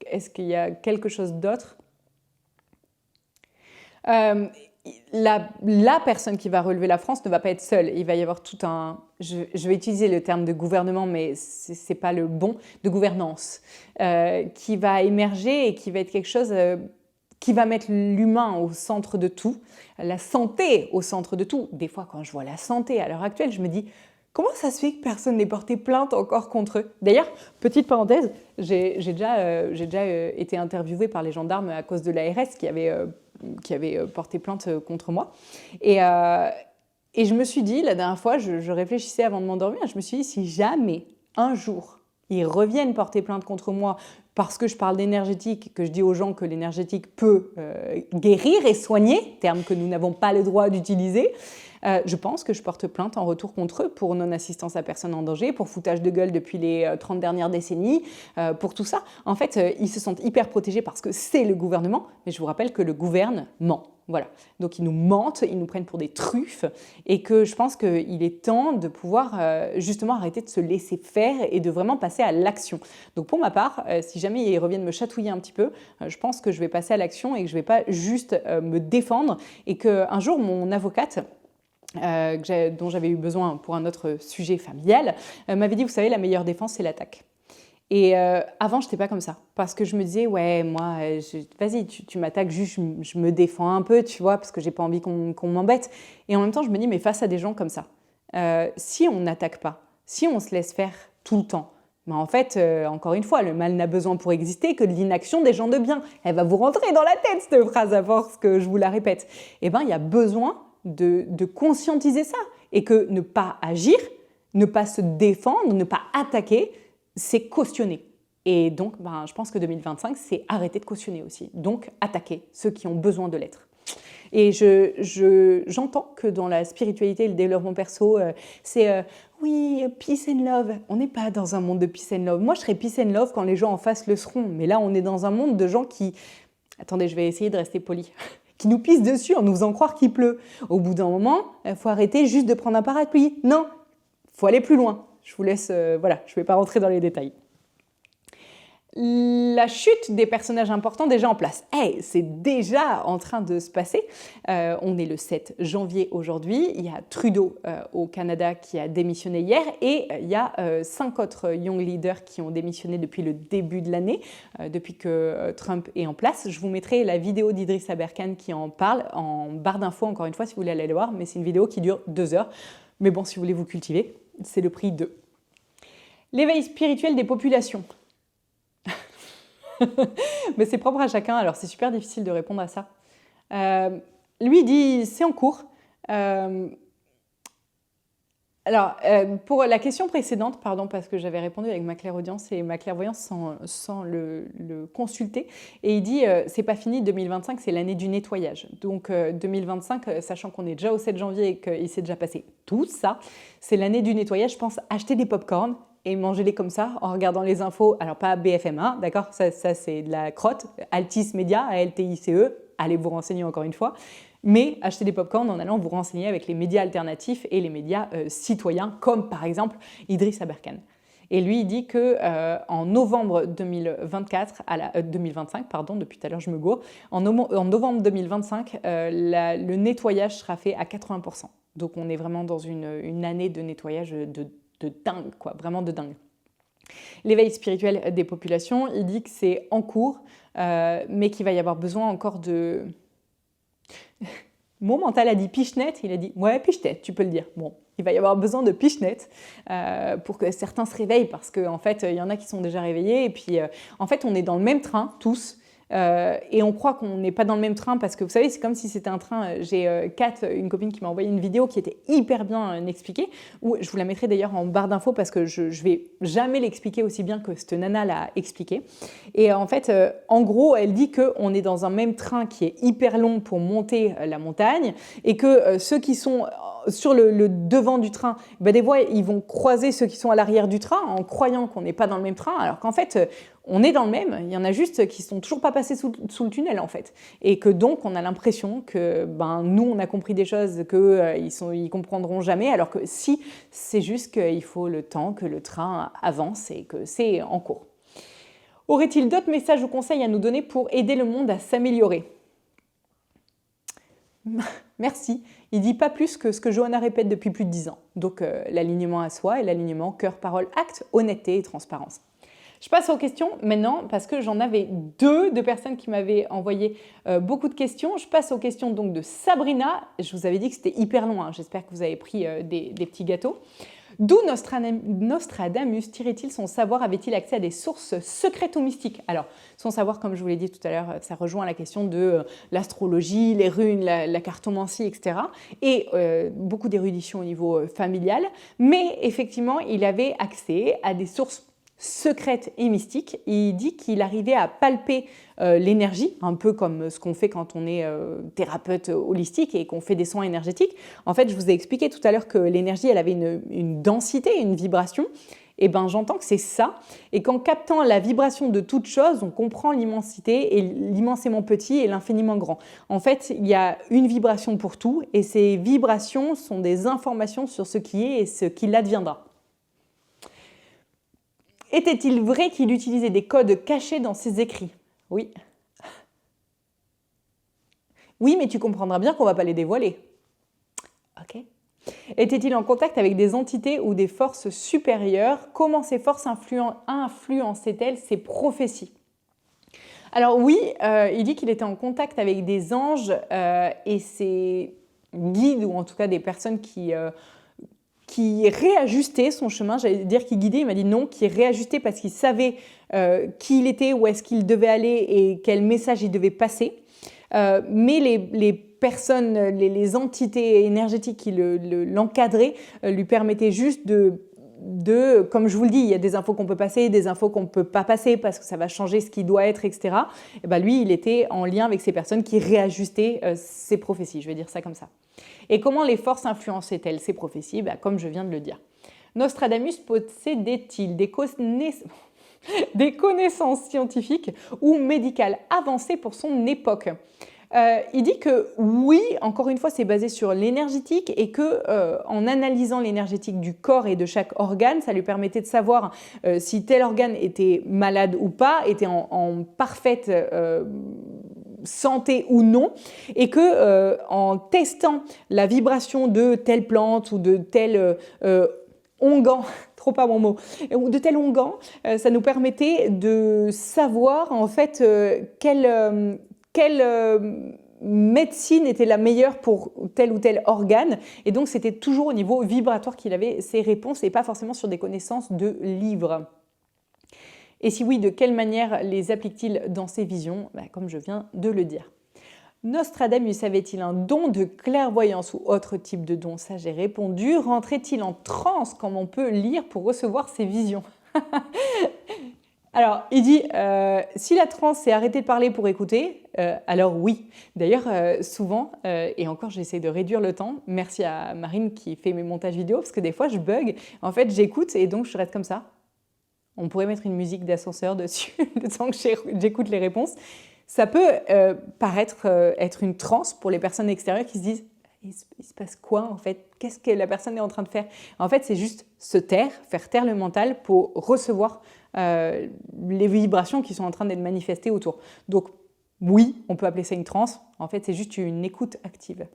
est-ce qu'il y a quelque chose d'autre ? La personne qui va relever la France ne va pas être seule. Il va y avoir tout un... Je vais utiliser le terme de gouvernement, mais ce n'est pas le bon, de gouvernance, qui va émerger et qui va être quelque chose qui va mettre l'humain au centre de tout, la santé au centre de tout. Des fois, quand je vois la santé à l'heure actuelle, je me dis... Comment ça se fait que personne n'ait porté plainte encore contre eux? D'ailleurs, petite parenthèse, j'ai déjà été interviewée par les gendarmes à cause de l'ARS qui avait porté plainte contre moi. Et je me suis dit, la dernière fois, je réfléchissais avant de m'endormir, je me suis dit, si jamais, un jour, ils reviennent porter plainte contre moi parce que je parle d'énergétique, que je dis aux gens que l'énergétique peut guérir et soigner, terme que nous n'avons pas le droit d'utiliser, je pense que je porte plainte en retour contre eux pour non-assistance à personne en danger, pour foutage de gueule depuis les 30 dernières décennies, pour tout ça. En fait, ils se sentent hyper protégés parce que c'est le gouvernement, mais je vous rappelle que le gouverne ment. Voilà. Donc ils nous mentent, ils nous prennent pour des truffes et que je pense qu'il est temps de pouvoir justement arrêter de se laisser faire et de vraiment passer à l'action. Donc pour ma part, si jamais ils reviennent me chatouiller un petit peu, je pense que je vais passer à l'action et que je ne vais pas juste me défendre et qu'un jour mon avocate, dont j'avais eu besoin pour un autre sujet familial, m'avait dit, vous savez, la meilleure défense, c'est l'attaque. Et avant, je n'étais pas comme ça, parce que je me disais, ouais, moi, vas-y, tu m'attaques, juste, je me défends un peu, tu vois, parce que j'ai pas envie qu'on m'embête. Et en même temps, je me dis, mais face à des gens comme ça, si on n'attaque pas, si on se laisse faire tout le temps, en fait, encore une fois, le mal n'a besoin pour exister que de l'inaction des gens de bien. Elle va vous rentrer dans la tête, cette phrase, à force que je vous la répète. Eh bien, il y a besoin de conscientiser ça, et que ne pas agir, ne pas se défendre, ne pas attaquer, c'est cautionner. Et donc, je pense que 2025, c'est arrêter de cautionner aussi. Donc, attaquer ceux qui ont besoin de l'être. Et j'entends que dans la spiritualité et le développement perso, c'est oui, peace and love. On n'est pas dans un monde de peace and love. Moi, je serais peace and love quand les gens en face le seront. Mais là, on est dans un monde de gens qui... Attendez, je vais essayer de rester poli. Qui nous pissent dessus en nous faisant croire qu'il pleut. Au bout d'un moment, il faut arrêter juste de prendre un parapluie. Non, il faut aller plus loin. Je vous laisse, voilà, je ne vais pas rentrer dans les détails. La chute des personnages importants déjà en place. C'est déjà en train de se passer. On est le 7 janvier aujourd'hui. Il y a Trudeau au Canada qui a démissionné hier et il y a 5 autres young leaders qui ont démissionné depuis le début de l'année, depuis que Trump est en place. Je vous mettrai la vidéo d'Idriss Aberkan qui en parle en barre d'infos, encore une fois, si vous voulez aller le voir, mais c'est une vidéo qui dure 2 heures. Mais bon, si vous voulez vous cultiver, c'est le prix de... L'éveil spirituel des populations. Mais c'est propre à chacun, alors c'est super difficile de répondre à ça. Lui dit, c'est en cours. Pour la question précédente, pardon, parce que j'avais répondu avec ma clairaudience et ma clairvoyance sans le consulter, et il dit, c'est pas fini, 2025, c'est l'année du nettoyage. Donc 2025, sachant qu'on est déjà au 7 janvier et qu'il s'est déjà passé tout ça, c'est l'année du nettoyage. Je pense acheter des pop-corn et manger-les comme ça, en regardant les infos. Alors, pas BFM1, d'accord, ça c'est de la crotte. Altis Média, ALTICE, allez vous renseigner encore une fois, mais achetez des pop-corns en allant vous renseigner avec les médias alternatifs et les médias citoyens, comme par exemple Idriss Aberkane. Et lui, il dit qu'en novembre 2025, pardon, depuis tout à l'heure je me gourre, en novembre 2025, le nettoyage sera fait à 80%. Donc on est vraiment dans une année de nettoyage de dingue, quoi, vraiment de dingue. L'éveil spirituel des populations, il dit que c'est en cours, mais qu'il va y avoir besoin encore de... Mon mental a dit pichenette, il a dit « ouais, pichenette, tu peux le dire ». Bon, il va y avoir besoin de pichenette pour que certains se réveillent parce qu'en fait, il y en a qui sont déjà réveillés et puis en fait, on est dans le même train, tous, et on croit qu'on n'est pas dans le même train parce que vous savez, c'est comme si c'était un train. J'ai Kat, une copine qui m'a envoyé une vidéo qui était hyper bien expliquée, où je vous la mettrai d'ailleurs en barre d'infos parce que je vais jamais l'expliquer aussi bien que cette nana l'a expliqué. Et en fait, en gros, elle dit qu'on est dans un même train qui est hyper long pour monter la montagne et que ceux qui sont sur le devant du train, des fois, ils vont croiser ceux qui sont à l'arrière du train en croyant qu'on n'est pas dans le même train, alors qu'en fait, on est dans le même. Il y en a juste qui ne sont toujours pas passés sous le tunnel, en fait. Et que donc, on a l'impression que nous, on a compris des choses qu'ils comprendront jamais, alors que si, c'est juste qu'il faut le temps que le train avance et que c'est en cours. Aurait-il d'autres messages ou conseils à nous donner pour aider le monde à s'améliorer ? Merci. Il dit pas plus que ce que Johanna répète depuis plus de 10 ans. Donc l'alignement à soi et l'alignement cœur, parole, acte, honnêteté et transparence. Je passe aux questions maintenant parce que j'en avais deux de personnes qui m'avaient envoyé beaucoup de questions. Je passe aux questions donc de Sabrina. Je vous avais dit que c'était hyper long, hein. J'espère que vous avez pris des petits gâteaux. D'où Nostradamus tirait-il son savoir? Avait-il accès à des sources secrètes ou mystiques? Alors, son savoir, comme je vous l'ai dit tout à l'heure, ça rejoint la question de l'astrologie, les runes, la cartomancie, etc. Et beaucoup d'érudition au niveau familial. Mais effectivement, il avait accès à des sources secrète et mystique. Il dit qu'il arrivait à palper l'énergie, un peu comme ce qu'on fait quand on est thérapeute holistique et qu'on fait des soins énergétiques. En fait, je vous ai expliqué tout à l'heure que l'énergie, elle avait une densité, une vibration. Et j'entends que c'est ça. Et qu'en captant la vibration de toute chose, on comprend l'immensité et l'immensément petit et l'infiniment grand. En fait, il y a une vibration pour tout et ces vibrations sont des informations sur ce qui est et ce qui l'adviendra. Était-il vrai qu'il utilisait des codes cachés dans ses écrits? Oui. Oui, mais tu comprendras bien qu'on ne va pas les dévoiler. Ok. Était-il en contact avec des entités ou des forces supérieures? Comment ces forces influençaient-elles ses prophéties? Alors oui, il dit qu'il était en contact avec des anges et ses guides, ou en tout cas des personnes qui réajustait son chemin, j'allais dire qui guidait, il m'a dit non, qui réajustait parce qu'il savait qui il était, où est-ce qu'il devait aller et quel message il devait passer. Mais les personnes, les entités énergétiques qui l'encadraient lui permettaient juste comme je vous le dis, il y a des infos qu'on peut passer, des infos qu'on ne peut pas passer parce que ça va changer ce qui doit être, etc. Et lui, il était en lien avec ces personnes qui réajustaient ses prophéties, je vais dire ça comme ça. Et comment les forces influençaient-elles ces prophéties? Comme je viens de le dire. Nostradamus possédait-il des connaissances scientifiques ou médicales avancées pour son époque? Il dit que oui, encore une fois, c'est basé sur l'énergétique et que en analysant l'énergétique du corps et de chaque organe, ça lui permettait de savoir si tel organe était malade ou pas, était en parfaite santé ou non, et que en testant la vibration de telle plante ou de tel onguent, trop pas mon mot, ou de tel onguent, ça nous permettait de savoir en fait quelle médecine était la meilleure pour tel ou tel organe. Et donc, c'était toujours au niveau vibratoire qu'il avait ses réponses et pas forcément sur des connaissances de livres. Et si oui, de quelle manière les applique-t-il dans ses visions? Comme je viens de le dire. Nostradamus avait-il un don de clairvoyance ou autre type de don? Ça, j'ai répondu. Rentrait-il en transe comme on peut lire pour recevoir ses visions? Alors, il dit, si la transe c'est arrêter de parler pour écouter, alors oui. D'ailleurs, souvent, et encore j'essaie de réduire le temps, merci à Marine qui fait mes montages vidéo, parce que des fois je bug, en fait j'écoute et donc je reste comme ça. On pourrait mettre une musique d'ascenseur dessus, le temps que j'écoute les réponses. Ça peut paraître être une transe pour les personnes extérieures qui se disent il se passe quoi en fait? Qu'est-ce que la personne est en train de faire? En fait, c'est juste se taire, faire taire le mental pour recevoir les vibrations qui sont en train d'être manifestées autour. Donc oui, on peut appeler ça une transe. En fait, c'est juste une écoute active.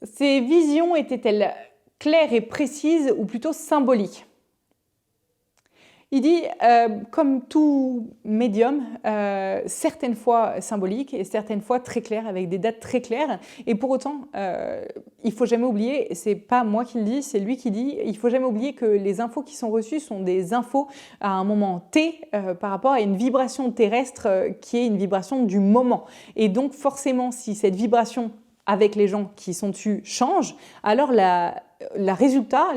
Ces visions étaient-elles claires et précises ou plutôt symboliques? Il dit, comme tout médium, certaines fois symbolique et certaines fois très clair, avec des dates très claires. Et pour autant, il ne faut jamais oublier, c'est pas moi qui le dis, c'est lui qui dit, il ne faut jamais oublier que les infos qui sont reçues sont des infos à un moment T par rapport à une vibration terrestre qui est une vibration du moment. Et donc forcément, si cette vibration avec les gens qui sont dessus change, alors la résultante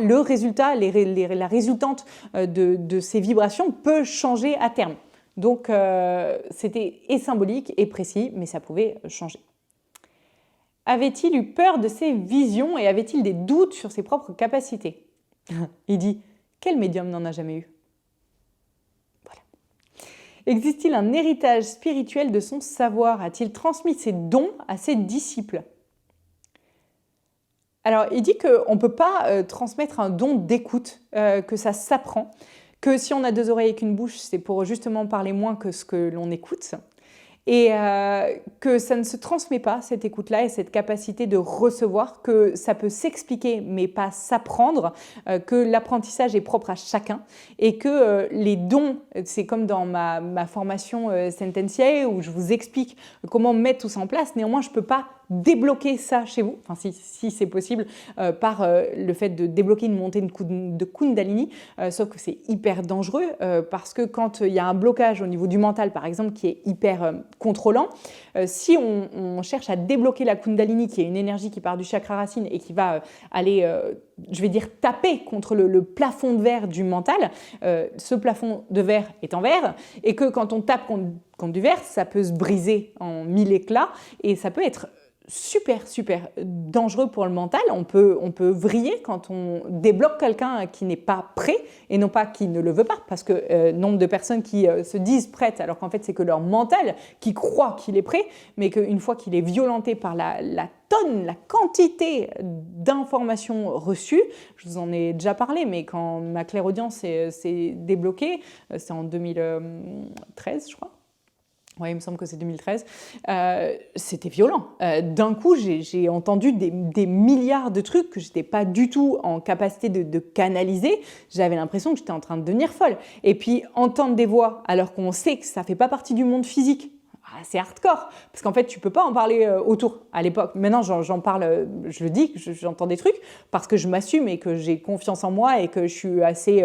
de ces vibrations peut changer à terme. Donc c'était et symbolique et précis, mais ça pouvait changer. Avait-il eu peur de ses visions et avait-il des doutes sur ses propres capacités? Il dit, quel médium n'en a jamais eu? Voilà. Existe-t-il un héritage spirituel de son savoir? A-t-il transmis ses dons à ses disciples? Alors, il dit qu'on ne peut pas transmettre un don d'écoute, que ça s'apprend, que si on a deux oreilles et qu'une bouche, c'est pour justement parler moins que ce que l'on écoute, et que ça ne se transmet pas, cette écoute-là et cette capacité de recevoir, que ça peut s'expliquer mais pas s'apprendre, que l'apprentissage est propre à chacun et que les dons, c'est comme dans ma formation Sentencier où je vous explique comment mettre tout ça en place, néanmoins je ne peux pas débloquer ça chez vous, enfin si c'est possible, par le fait de débloquer une montée de Kundalini, sauf que c'est hyper dangereux parce que quand il y a un blocage au niveau du mental par exemple qui est hyper contrôlant, si on cherche à débloquer la Kundalini qui est une énergie qui part du chakra racine et qui va aller, je vais dire taper contre le plafond de verre du mental, ce plafond de verre est en verre et que quand on tape contre du verre, ça peut se briser en mille éclats et ça peut être super dangereux pour le mental. On peut vriller quand on débloque quelqu'un qui n'est pas prêt et non pas qui ne le veut pas, parce que nombre de personnes qui se disent prêtes alors qu'en fait c'est que leur mental qui croit qu'il est prêt, mais qu'une fois qu'il est violenté par la tonne, la quantité d'informations reçues, je vous en ai déjà parlé, mais quand ma clairaudience s'est débloquée, c'est en 2013 je crois. Oui, il me semble que c'est 2013. C'était violent. D'un coup, j'ai entendu des milliards de trucs que je n'étais pas du tout en capacité de canaliser. J'avais l'impression que j'étais en train de devenir folle. Et puis, entendre des voix, alors qu'on sait que ça ne fait pas partie du monde physique, c'est hardcore, parce qu'en fait, tu ne peux pas en parler autour à l'époque. Maintenant, j'en parle, je le dis, j'entends des trucs, parce que je m'assume et que j'ai confiance en moi et que je suis assez,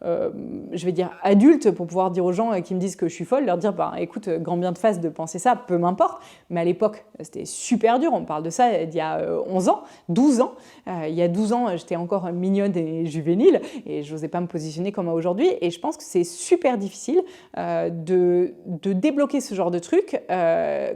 je vais dire, adulte pour pouvoir dire aux gens qui me disent que je suis folle, leur dire, bah, écoute, grand bien de face de penser ça, peu m'importe. Mais à l'époque, c'était super dur. On parle de ça il y a 11 ans, 12 ans. Il y a 12 ans, j'étais encore mignonne et juvénile et je n'osais pas me positionner comme aujourd'hui. Et je pense que c'est super difficile de débloquer ce genre de trucs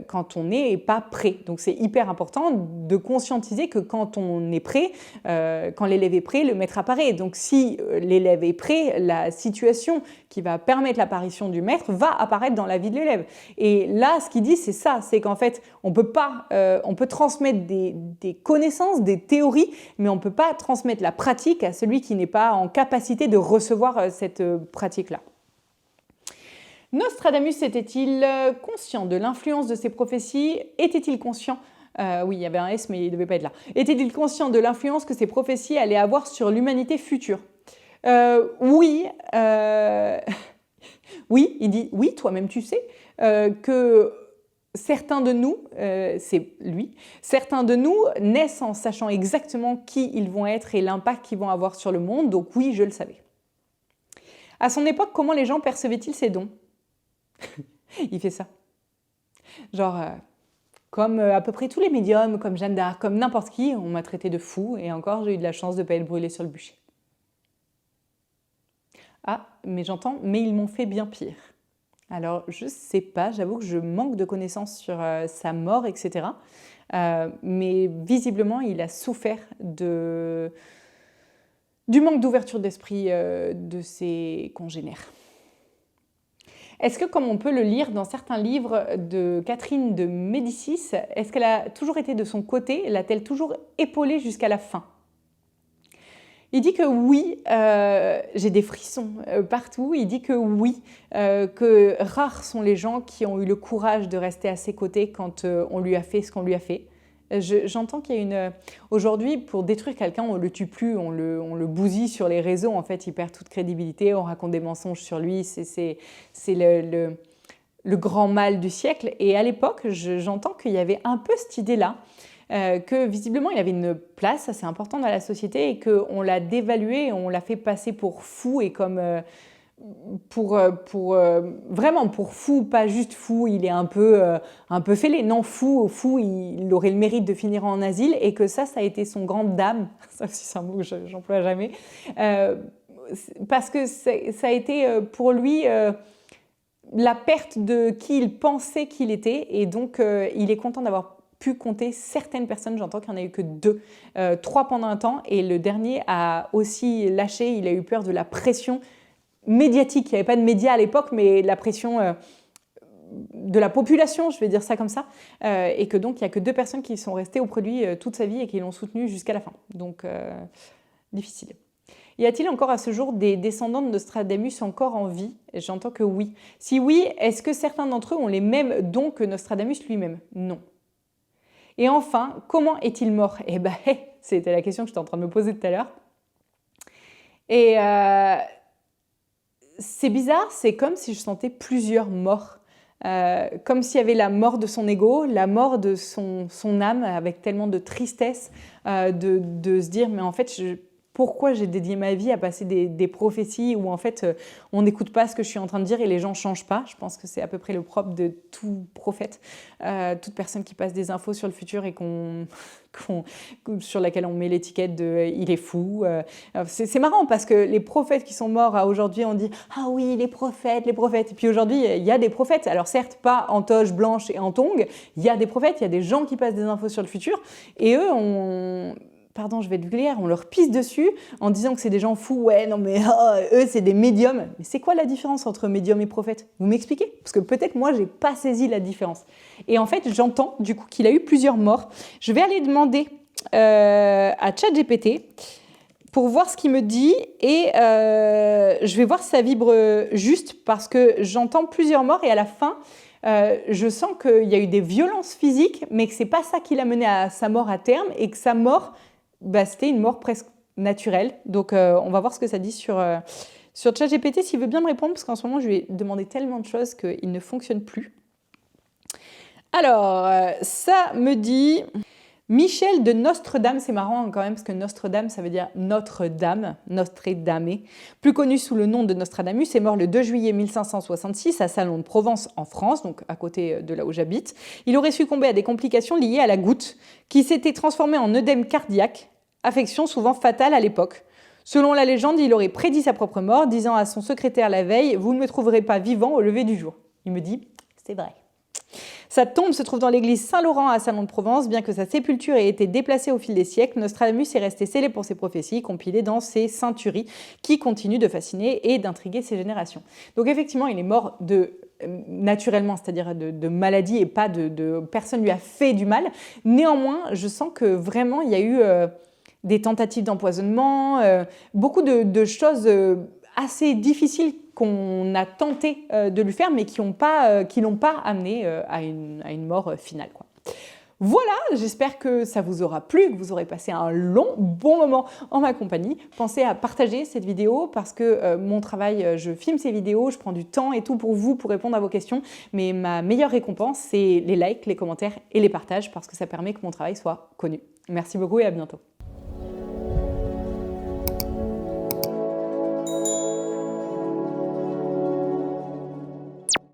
quand on n'est pas prêt. Donc c'est hyper important de conscientiser que quand on est prêt, quand l'élève est prêt, le maître apparaît. Donc si l'élève est prêt, la situation qui va permettre l'apparition du maître va apparaître dans la vie de l'élève. Et là, ce qu'il dit, c'est ça, c'est qu'en fait, on peut transmettre des connaissances, des théories, mais on ne peut pas transmettre la pratique à celui qui n'est pas en capacité de recevoir cette pratique-là. Nostradamus était-il conscient de l'influence de ses prophéties? Était-il conscient oui, il y avait un S, mais il ne devait pas être là. Était-il conscient de l'influence que ces prophéties allaient avoir sur l'humanité future? Oui. Oui, il dit, oui, toi-même tu sais, que certains de nous, c'est lui, certains de nous naissent en sachant exactement qui ils vont être et l'impact qu'ils vont avoir sur le monde, donc oui, je le savais. À son époque, comment les gens percevaient-ils ces dons? Il fait ça. Genre, comme à peu près tous les médiums, comme Jeanne d'Arc, comme n'importe qui, on m'a traité de fou et encore j'ai eu de la chance de ne pas être brûlée sur le bûcher. Ah, mais j'entends, mais ils m'ont fait bien pire. Alors, je ne sais pas, j'avoue que je manque de connaissances sur sa mort, etc. Mais visiblement, il a souffert du manque d'ouverture d'esprit de ses congénères. Est-ce que, comme on peut le lire dans certains livres de Catherine de Médicis, est-ce qu'elle a toujours été de son côté? L'a-t-elle toujours épaulé jusqu'à la fin? Il dit que oui, j'ai des frissons partout, il dit que oui, que rares sont les gens qui ont eu le courage de rester à ses côtés quand on lui a fait ce qu'on lui a fait. J'entends qu'il y a une... Aujourd'hui, pour détruire quelqu'un, on ne le tue plus, on le bousille sur les réseaux, en fait, il perd toute crédibilité, on raconte des mensonges sur lui, c'est le grand mal du siècle. Et à l'époque, j'entends qu'il y avait un peu cette idée-là, que visiblement il avait une place assez importante dans la société et qu'on l'a dévalué, on l'a fait passer pour fou et comme vraiment pour fou, pas juste fou, il est un peu fêlé, non fou, il aurait le mérite de finir en asile et que ça a été son grande dame, ça aussi c'est un mot que j'emploie jamais, parce que ça a été pour lui la perte de qui il pensait qu'il était et donc il est content d'avoir pu compter certaines personnes, j'entends qu'il n'y en a eu que 2, 3 pendant un temps, et le dernier a aussi lâché, il a eu peur de la pression médiatique, il n'y avait pas de médias à l'époque, mais la pression de la population, je vais dire ça comme ça, et que donc il n'y a que 2 personnes qui sont restées au produit toute sa vie et qui l'ont soutenu jusqu'à la fin, donc difficile. Y a-t-il encore à ce jour des descendants de Nostradamus encore en vie? J'entends que oui. Si oui, est-ce que certains d'entre eux ont les mêmes dons que Nostradamus lui-même? Non. Et enfin, comment est-il mort? Eh bien, c'était la question que j'étais en train de me poser tout à l'heure. Et c'est bizarre, c'est comme si je sentais plusieurs morts. Comme s'il y avait la mort de son ego, la mort de son âme, avec tellement de tristesse, de se dire, mais en fait, pourquoi j'ai dédié ma vie à passer des prophéties où en fait on n'écoute pas ce que je suis en train de dire et les gens ne changent pas. Je pense que c'est à peu près le propre de tout prophète, toute personne qui passe des infos sur le futur et sur laquelle on met l'étiquette de « il est fou ». C'est marrant parce que les prophètes qui sont morts aujourd'hui, on dit « ah oui, les prophètes ». Et puis aujourd'hui, il y a des prophètes. Alors certes, pas en toge blanche et en tongs, il y a des prophètes, il y a des gens qui passent des infos sur le futur et eux, pardon, je vais être vulgaire, on leur pisse dessus en disant que c'est des gens fous. Ouais, non mais eux, c'est des médiums. Mais c'est quoi la différence entre médium et prophète? Vous m'expliquez? Parce que peut-être moi, j'ai pas saisi la différence. Et en fait, j'entends du coup qu'il a eu plusieurs morts. Je vais aller demander à ChatGPT pour voir ce qu'il me dit et je vais voir si ça vibre juste parce que j'entends plusieurs morts et à la fin, je sens qu'il y a eu des violences physiques, mais que c'est pas ça qui l'a mené à sa mort à terme et que sa mort, c'était une mort presque naturelle. Donc, on va voir ce que ça dit sur ChatGPT, s'il veut bien me répondre, parce qu'en ce moment, je lui ai demandé tellement de choses qu'il ne fonctionne plus. Alors, ça me dit... Michel de Nostredame, c'est marrant quand même, parce que Nostredame, ça veut dire Notre-Dame, Nostredame, plus connu sous le nom de Nostradamus, est mort le 2 juillet 1566 à Salon de Provence en France, donc à côté de là où j'habite. Il aurait succombé à des complications liées à la goutte, qui s'était transformée en œdème cardiaque, affection souvent fatale à l'époque. Selon la légende, il aurait prédit sa propre mort, disant à son secrétaire la veille « Vous ne me trouverez pas vivant au lever du jour ». Il me dit « C'est vrai ». Sa tombe se trouve dans l'église Saint-Laurent à Salon de Provence. Bien que sa sépulture ait été déplacée au fil des siècles, Nostradamus est resté célèbre pour ses prophéties compilées dans ses Centuries qui continuent de fasciner et d'intriguer ses générations. Donc effectivement, il est mort naturellement, c'est-à-dire de maladie et pas personne lui a fait du mal. Néanmoins, je sens que vraiment, il y a eu des tentatives d'empoisonnement, beaucoup de choses assez difficiles qu'on a tenté de lui faire, mais qui l'ont pas amené à une mort finale, quoi. Voilà, j'espère que ça vous aura plu, que vous aurez passé un bon moment en ma compagnie. Pensez à partager cette vidéo parce que mon travail, je filme ces vidéos, je prends du temps et tout pour vous, pour répondre à vos questions. Mais ma meilleure récompense, c'est les likes, les commentaires et les partages parce que ça permet que mon travail soit connu. Merci beaucoup et à bientôt.